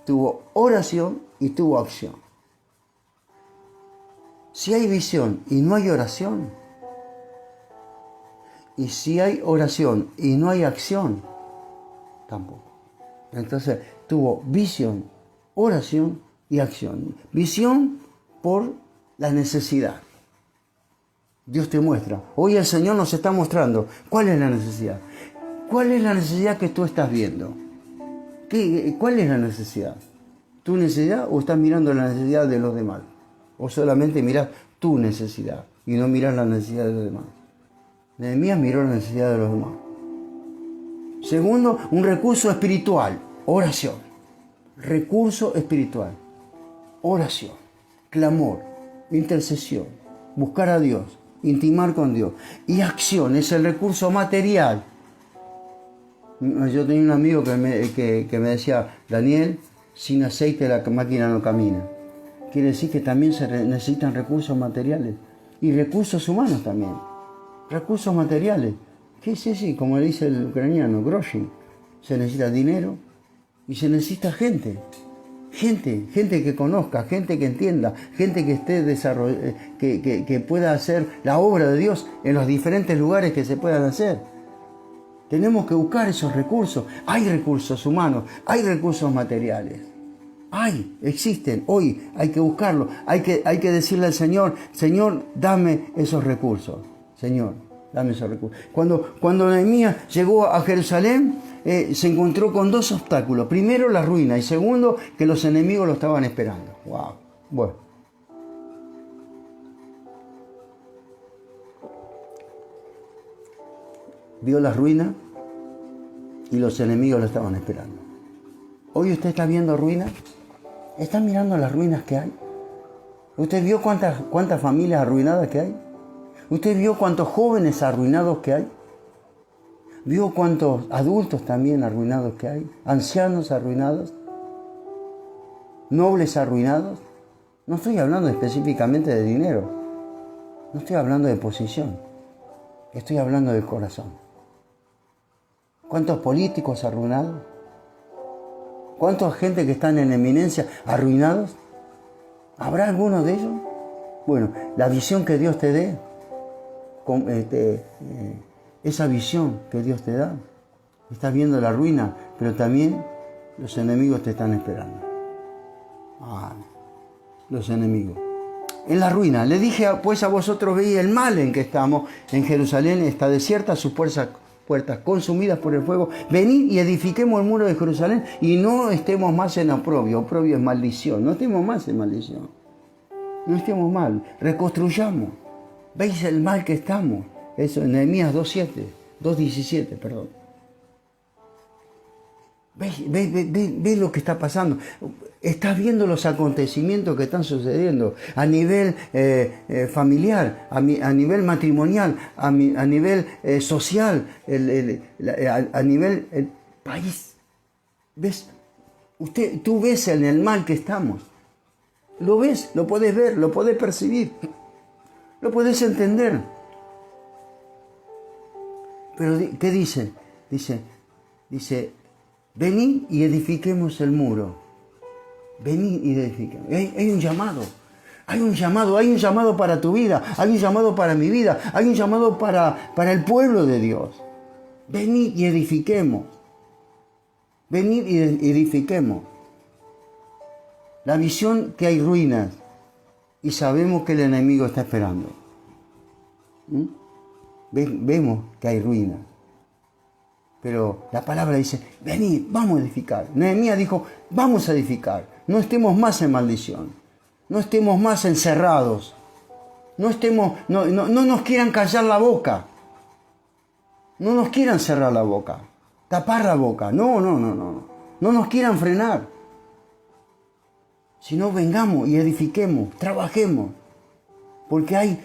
tuvo oración y tuvo acción. Si hay visión y no hay oración, y si hay oración y no hay acción, tampoco. Entonces, tuvo visión, oración y acción. Visión por la necesidad. Dios te muestra. Hoy el Señor nos está mostrando cuál es la necesidad. ¿Cuál es la necesidad que tú estás viendo? ¿Cuál es la necesidad? ¿Tu necesidad o estás mirando la necesidad de los demás? ¿O solamente miras tu necesidad y no miras la necesidad de los demás? Nehemías miró la necesidad de los demás. Segundo, un recurso espiritual, oración. Recurso espiritual, oración, clamor, intercesión, buscar a Dios, intimar con Dios. Y acción es el recurso material. Yo tenía un amigo que me decía, Daniel, sin aceite la máquina no camina. Quiere decir que también se necesitan recursos materiales y recursos humanos también. Recursos materiales. Sí, como le dice el ucraniano, groshi. Se necesita dinero y se necesita gente. Gente que conozca, gente que entienda, gente que esté que pueda hacer la obra de Dios en los diferentes lugares que se puedan hacer. Tenemos que buscar esos recursos. Hay recursos humanos, hay recursos materiales. Existen, hoy hay que buscarlos. Hay que decirle al Señor, Señor, dame esos recursos. Señor, dame esos recursos. Cuando Nehemías llegó a Jerusalén, se encontró con dos obstáculos. Primero, la ruina. Y segundo, que los enemigos lo estaban esperando. Wow. Bueno. Vio la ruina y los enemigos lo estaban esperando. Hoy usted está viendo ruinas. ¿Está mirando las ruinas que hay? ¿Usted vio cuántas familias arruinadas que hay? ¿Usted vio cuántos jóvenes arruinados que hay? ¿Vio cuántos adultos también arruinados que hay? ¿Ancianos arruinados? ¿Nobles arruinados? No estoy hablando específicamente de dinero. No estoy hablando de posición. Estoy hablando del corazón. ¿Cuántos políticos arruinados? ¿Cuánta gente que están en eminencia arruinados? ¿Habrá alguno de ellos? Bueno, la visión que Dios te dé, esa visión que Dios te da, estás viendo la ruina, pero también los enemigos te están esperando. Los enemigos. en la ruina. Le dije pues a vosotros veis el mal en que estamos. En Jerusalén está desierta, sus puertas consumidas por el fuego. Venid y edifiquemos el muro de Jerusalén y no estemos más en oprobio. Oprobio es maldición. No estemos más en maldición. No estemos mal. Reconstruyamos. ¿Veis el mal que estamos? Eso en Nehemías 2:17, perdón. ¿Ves lo que está pasando? Estás viendo los acontecimientos que están sucediendo a nivel familiar, a nivel matrimonial, a nivel social, a nivel país. ¿Ves? Tú ves en el mal que estamos. Lo ves, lo podés ver, lo podés percibir, lo podés entender. Pero ¿qué dice? Dice, venid y edifiquemos el muro. Venid y edifiquemos. Hay un llamado. Hay un llamado para tu vida. Hay un llamado para mi vida. Hay un llamado para el pueblo de Dios. Venid y edifiquemos. Venid y edifiquemos. La visión que hay ruinas y sabemos que el enemigo está esperando. Vemos que hay ruinas. Pero la palabra dice, venid, vamos a edificar. Nehemías dijo, vamos a edificar. No estemos más en maldición. No estemos más encerrados. No nos quieran callar la boca. No nos quieran cerrar la boca. Tapar la boca. No. No nos quieran frenar. Sino vengamos y edifiquemos, trabajemos. Porque hay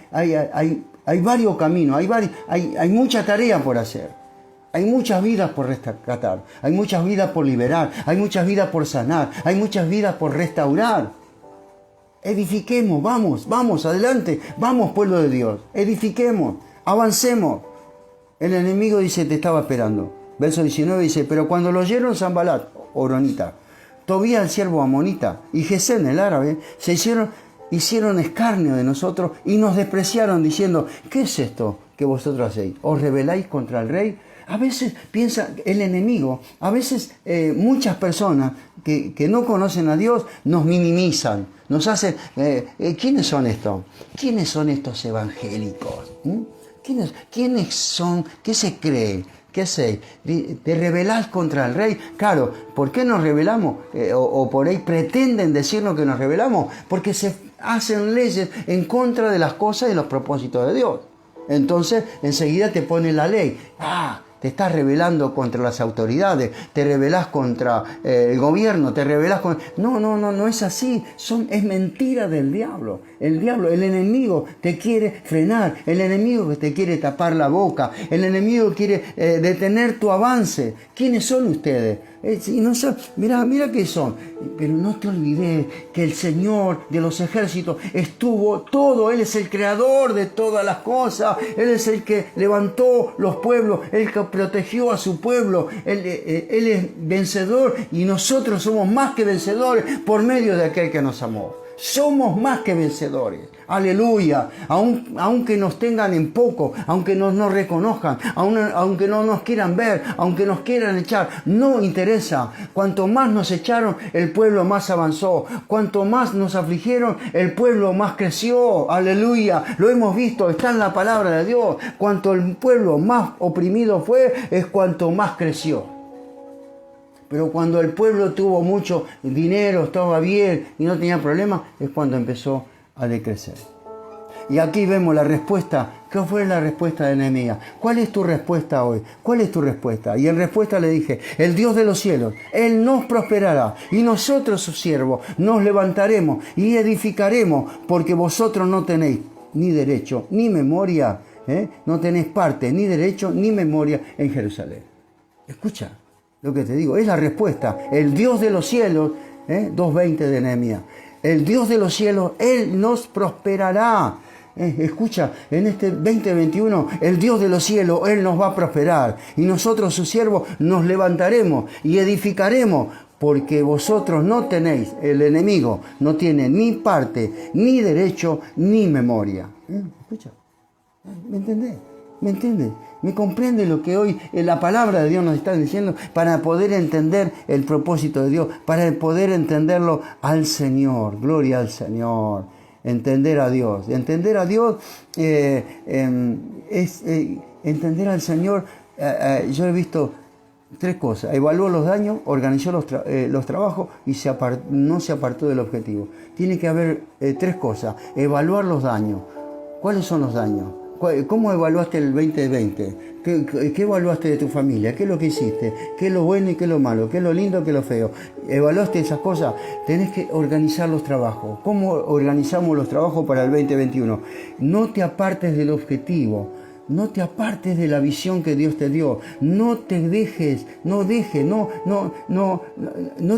varios caminos, hay mucha tarea por hacer. Hay muchas vidas por rescatar, hay muchas vidas por liberar, hay muchas vidas por sanar, hay muchas vidas por restaurar. Edifiquemos, vamos, adelante, vamos pueblo de Dios, edifiquemos, avancemos. El enemigo dice, te estaba esperando. Verso 19 dice, pero cuando lo oyeron Sanbalat, Horonita, Tobías el siervo amonita y Gesem el árabe, hicieron escarnio de nosotros y nos despreciaron diciendo, ¿qué es esto que vosotros hacéis? ¿Os rebeláis contra el rey? A veces piensa el enemigo, a veces muchas personas que no conocen a Dios nos minimizan, nos hacen, ¿quiénes son estos? ¿Quiénes son estos evangélicos? ¿Quiénes son? ¿Qué se cree? ¿Qué sé? ¿Te rebelás contra el rey? Claro, ¿por qué nos rebelamos? O por ahí pretenden decirnos que nos rebelamos, porque se hacen leyes en contra de las cosas y los propósitos de Dios. Entonces, enseguida te pone la ley. Te estás rebelando contra las autoridades, te rebelás contra el gobierno, te rebelás contra... No es así, es mentira del diablo. El enemigo te quiere frenar, el enemigo te quiere tapar la boca, el enemigo quiere detener tu avance. ¿Quiénes son ustedes? Mira qué son. Pero no te olvides que el Señor de los ejércitos estuvo todo. Él es el creador de todas las cosas. Él es el que levantó los pueblos, el que protegió a su pueblo. Él es vencedor y nosotros somos más que vencedores por medio de aquel que nos amó. Somos más que vencedores. Aleluya. Aunque nos tengan en poco, aunque no nos reconozcan, aunque no nos quieran ver, aunque nos quieran echar, no interesa. Cuanto más nos echaron, el pueblo más avanzó. Cuanto más nos afligieron, el pueblo más creció. Aleluya. Lo hemos visto, está en la palabra de Dios. Cuanto el pueblo más oprimido fue, es cuanto más creció. Pero cuando el pueblo tuvo mucho dinero, estaba bien y no tenía problemas, es cuando empezó a decrecer. Y aquí vemos la respuesta. ¿Qué fue la respuesta de Nehemías? ¿Cuál es tu respuesta hoy? ¿Cuál es tu respuesta? Y en respuesta le dije, el Dios de los cielos, Él nos prosperará y nosotros, sus siervos, nos levantaremos y edificaremos, porque vosotros no tenéis ni derecho ni memoria, no tenéis parte, ni derecho ni memoria en Jerusalén. Escucha lo que te digo, es la respuesta. El Dios de los cielos, 2:20 de Nehemías, el Dios de los cielos, Él nos prosperará. Escucha, en este 2021, el Dios de los cielos, Él nos va a prosperar. Y nosotros, sus siervos, nos levantaremos y edificaremos, porque vosotros no tenéis, el enemigo no tiene ni parte, ni derecho, ni memoria. Escucha, ¿me entendés? ¿Me entiendes? ¿Me comprende lo que hoy la palabra de Dios nos está diciendo para poder entender el propósito de Dios, para poder entenderlo al Señor? Gloria al Señor. entender a Dios. Entender a Dios es entender al Señor. Yo he visto tres cosas: evaluó los daños, organizó los trabajos y no se apartó del objetivo. Tiene que haber tres cosas: evaluar los daños. ¿Cuáles son los daños? ¿Cómo evaluaste el 2020? ¿Qué evaluaste de tu familia? ¿Qué es lo que hiciste? ¿Qué es lo bueno y qué es lo malo? ¿Qué es lo lindo y qué es lo feo? ¿Evaluaste esas cosas? Tenés que organizar los trabajos. ¿Cómo organizamos los trabajos para el 2021? No te apartes del objetivo. No te apartes de la visión que Dios te dio. No te dejes, no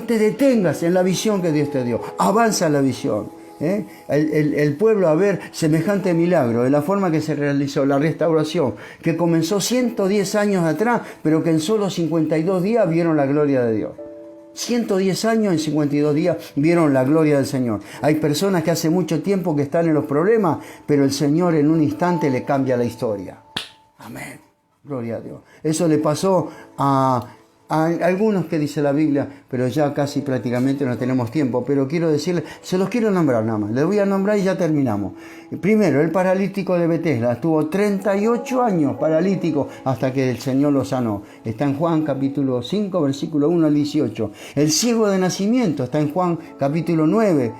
te detengas en la visión que Dios te dio. Avanza la visión. El pueblo a ver semejante milagro, de la forma que se realizó la restauración, que comenzó 110 años atrás, pero que en solo 52 días vieron la gloria de Dios. 110 años en 52 días vieron la gloria del Señor. Hay personas que hace mucho tiempo que están en los problemas, pero el Señor en un instante le cambia la historia. Amén. Gloria a Dios. Eso le pasó a algunos que dice la Biblia, pero ya casi prácticamente no tenemos tiempo. Pero quiero decirles, se los quiero nombrar nada más. Les voy a nombrar y ya terminamos. Primero, el paralítico de Betesda. Estuvo 38 años paralítico hasta que el Señor lo sanó. Está en Juan capítulo 5, versículo 1 al 18. El ciego de nacimiento está en Juan capítulo 9.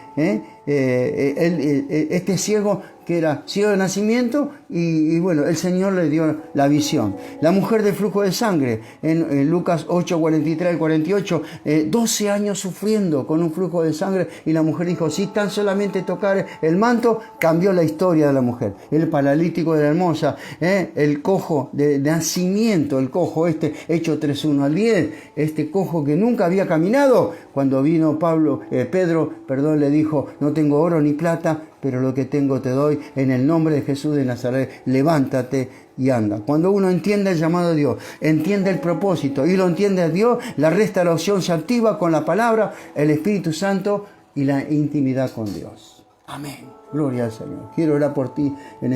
Este ciego que era ciego de nacimiento y bueno, el Señor le dio la visión. La mujer de flujo de sangre, en Lucas 8, 43 al 48, 12 años sufriendo con un flujo de sangre, y la mujer dijo, si tan solamente tocar el manto, cambió la historia de la mujer. El paralítico de la hermosa, el cojo de nacimiento, el cojo Hechos 3, 1 al 10, este cojo que nunca había caminado, cuando vino Pedro, le dijo, no tengo oro ni plata, pero lo que tengo te doy, en el nombre de Jesús de Nazaret, levántate y anda. Cuando uno entiende el llamado de Dios, entiende el propósito y lo entiende a Dios, la restauración se activa con la palabra, el Espíritu Santo y la intimidad con Dios. Amén. Gloria al Señor. Quiero orar por ti en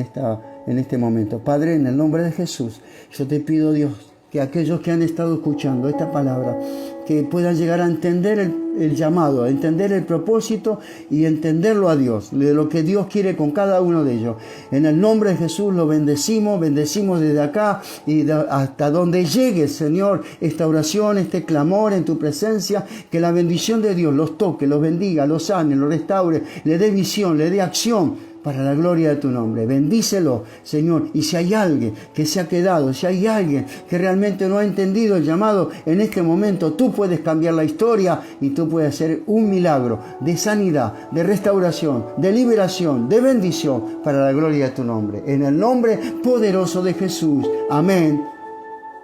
este momento. Padre, en el nombre de Jesús, yo te pido, Dios, que aquellos que han estado escuchando esta palabra, que puedan llegar a entender el llamado, a entender el propósito y entenderlo a Dios, de lo que Dios quiere con cada uno de ellos. En el nombre de Jesús lo bendecimos desde acá y hasta donde llegue, Señor, esta oración, este clamor en tu presencia, que la bendición de Dios los toque, los bendiga, los sane, los restaure, le dé visión, le dé acción, para la gloria de tu nombre. Bendícelo, Señor. Y si hay alguien que se ha quedado, si hay alguien que realmente no ha entendido el llamado, en este momento tú puedes cambiar la historia y tú puedes hacer un milagro de sanidad, de restauración, de liberación, de bendición para la gloria de tu nombre. En el nombre poderoso de Jesús. Amén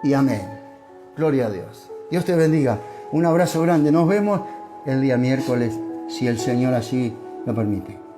y amén. Gloria a Dios. Dios te bendiga. Un abrazo grande. Nos vemos el día miércoles, si el Señor así lo permite.